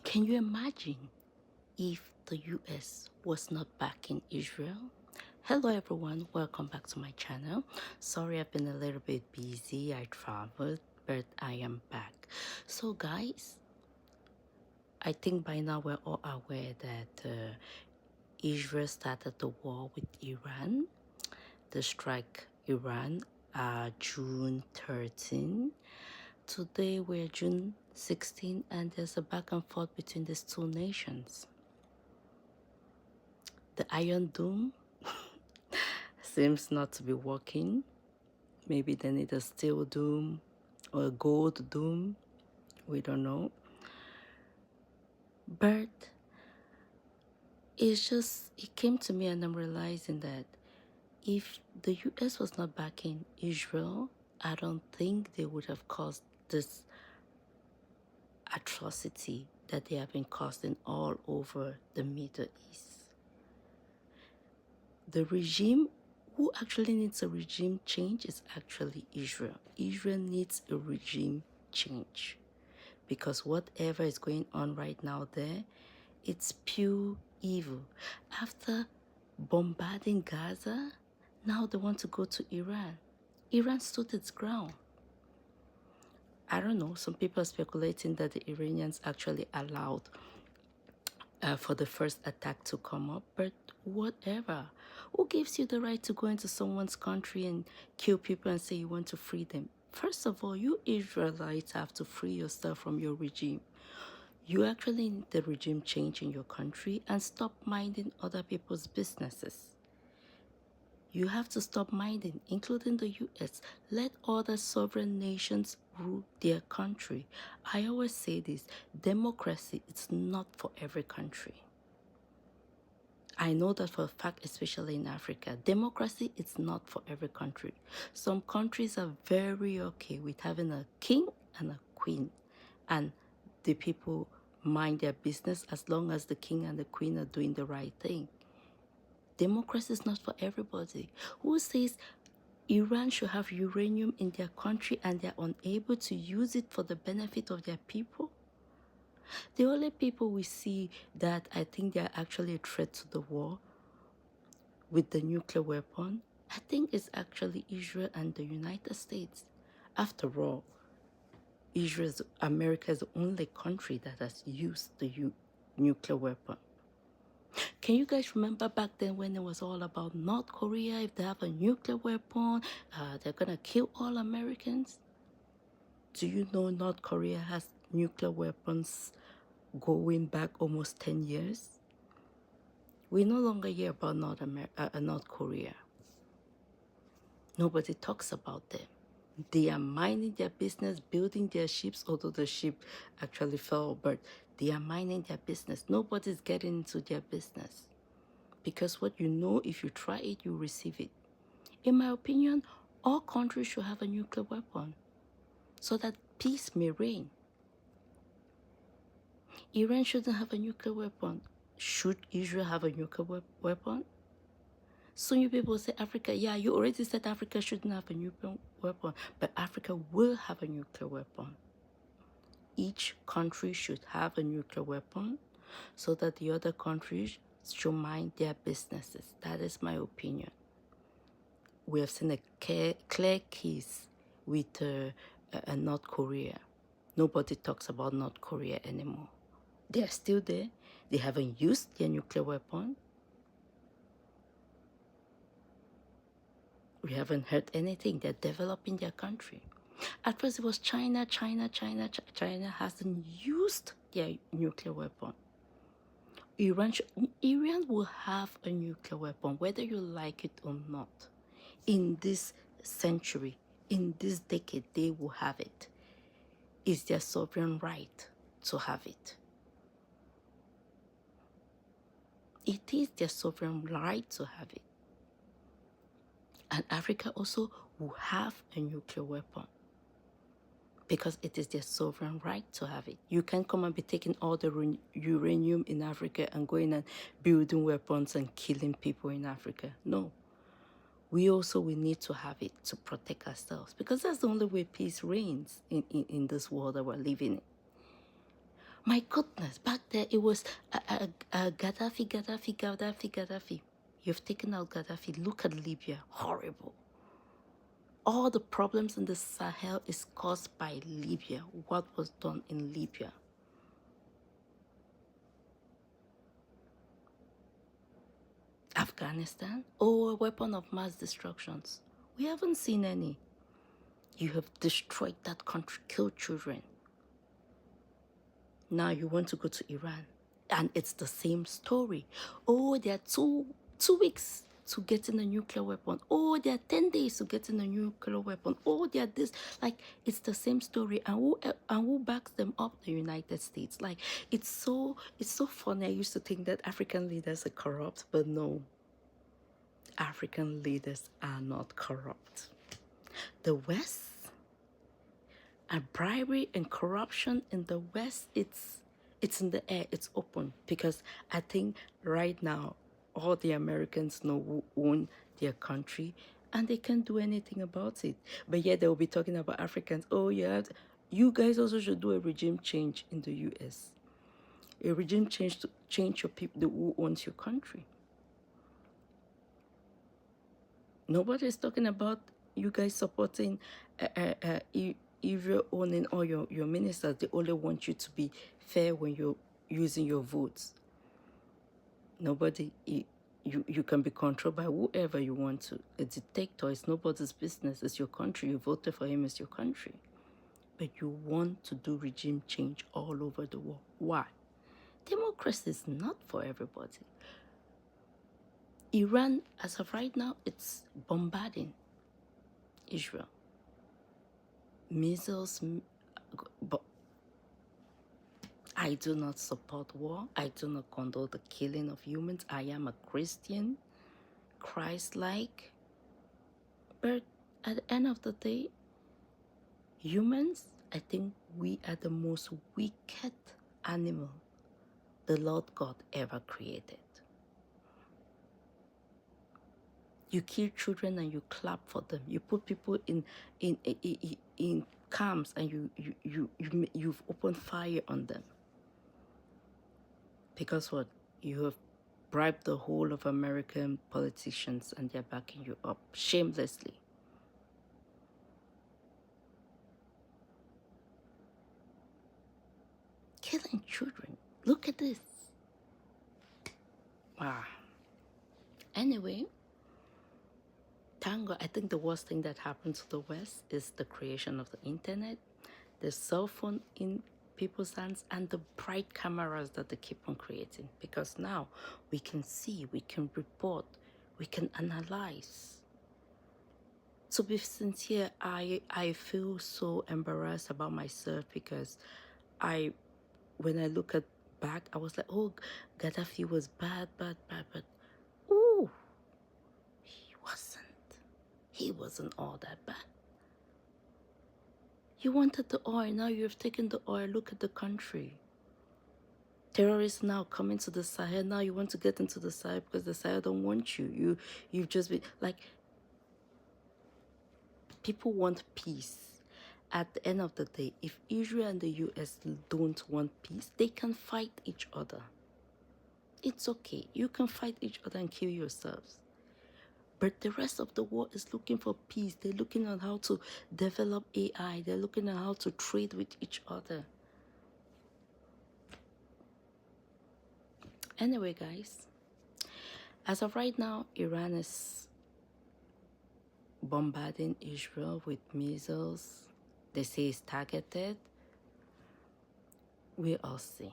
Can you imagine if the US was not backing Israel? Hello everyone, welcome back to my channel. Sorry I've been a little bit busy, I traveled, but I am back. So guys, I think by now we're all aware that Israel started the war with Iran. They strike Iran June 13. Today we're June 16 and there's a back and forth between these two nations. The Iron Dome seems not to be working. Maybe they need a steel dome or a gold dome. We don't know. But it came to me and I'm realizing that if the US was not backing Israel, I don't think they would have caused this atrocity that they have been causing all over the Middle East. The regime who actually needs a regime change is actually Israel. Israel needs a regime change because whatever is going on right now there, it's pure evil. After bombarding Gaza, now they want to go to Iran. Iran stood its ground. I don't know, some people are speculating that the Iranians actually allowed for the first attack to come up, but whatever. Who gives you the right to go into someone's country and kill people and say you want to free them? First of all, you Israelites have to free yourself from your regime. You actually need the regime change in your country and stop minding other people's businesses. You have to stop minding, including the US. Let other sovereign nations rule their country. I always say this, democracy is not for every country. I know that for a fact, especially in Africa. Democracy is not for every country. Some countries are very okay with having a king and a queen, and the people mind their business as long as the king and the queen are doing the right thing. Democracy is not for everybody. Who says Iran should have uranium in their country and they're unable to use it for the benefit of their people? The only people we see that I think they are actually a threat to the war with the nuclear weapon, I think it's actually Israel and the United States. After all, America is the only country that has used the nuclear weapon. Can you guys remember back then when it was all about North Korea? If they have a nuclear weapon, they're gonna kill all Americans? Do you know North Korea has nuclear weapons going back almost 10 years? We no longer hear about North Korea. Nobody talks about them. They are minding their business, building their ships, although the ship actually fell, but they are minding their business. Nobody's getting into their business. Because what you know, if you try it, you receive it. In my opinion, all countries should have a nuclear weapon so that peace may reign. Iran shouldn't have a nuclear weapon. Should Israel have a nuclear weapon? So you people say Africa, yeah, you already said Africa shouldn't have a nuclear weapon, but Africa will have a nuclear weapon. Each country should have a nuclear weapon so that the other countries should mind their businesses. That is my opinion. We have seen a clear case with North Korea. Nobody talks about North Korea anymore. They are still there. They haven't used their nuclear weapon. We haven't heard anything. They're developing their country. At first it was China. China hasn't used their nuclear weapon. Iran will have a nuclear weapon, whether you like it or not. In this century, in this decade, they will have it. It's their sovereign right to have it. It is their sovereign right to have it. And Africa also will have a nuclear weapon because it is their sovereign right to have it. You can't come and be taking all the uranium in Africa and going and building weapons and killing people in Africa. No. We also will need to have it to protect ourselves because that's the only way peace reigns in this world that we're living in. My goodness, back there it was Gaddafi. You've taken out Gaddafi. Look at Libya. Horrible. All the problems in the Sahel is caused by Libya. What was done in Libya? Afghanistan? Oh, a weapon of mass destructions. We haven't seen any. You have destroyed that country, killed children. Now you want to go to Iran. And it's the same story. Oh, there are two weeks to getting a nuclear weapon. Oh, there are 10 days to getting a nuclear weapon. Oh, there are this. Like, it's the same story. And who backs them up? The United States. Like, it's so funny. I used to think that African leaders are corrupt, but no. African leaders are not corrupt. The West, and bribery and corruption in the West, it's in the air, it's open. Because I think right now all the Americans know who own their country and they can't do anything about it. But yet they'll be talking about Africans. Oh yeah, you guys also should do a regime change in the US. A regime change to change your people who owns your country. Nobody is talking about you guys supporting Israel owning all your ministers. They only want you to be fair when you're using your votes. Nobody, you can be controlled by whoever you want to. A dictator is nobody's business. It's your country. You voted for him, it's your country. But you want to do regime change all over the world. Why? Democracy is not for everybody. Iran, as of right now, it's bombarding Israel. Missiles, but I do not support war. I do not condone the killing of humans. I am a Christian, Christ-like. But at the end of the day, humans, I think we are the most wicked animal the Lord God ever created. You kill children and you clap for them. You put people in camps and you've opened fire on them. Because what? You have bribed the whole of American politicians and they're backing you up shamelessly. Killing children. Look at this. Wow. Anyway, thank God, I think the worst thing that happened to the West is the creation of the internet, the cell phone in people's hands, and the bright cameras that they keep on creating. Because now we can see, we can report, we can analyze. To be sincere, I feel so embarrassed about myself because when I look back, I was like, oh, Gaddafi was bad, but ooh, he wasn't. He wasn't all that bad. You wanted the oil, now you've taken the oil. Look at the country. Terrorists now coming to the Sahel. Now you want to get into the Sahel because the Sahel don't want you. You've just been like, people want peace. At the end of the day, if Israel and the US don't want peace, they can fight each other. It's okay. You can fight each other and kill yourselves. But the rest of the world is looking for peace. They're looking at how to develop AI. They're looking at how to trade with each other. Anyway, guys, as of right now, Iran is bombarding Israel with missiles. They say it's targeted. We all see.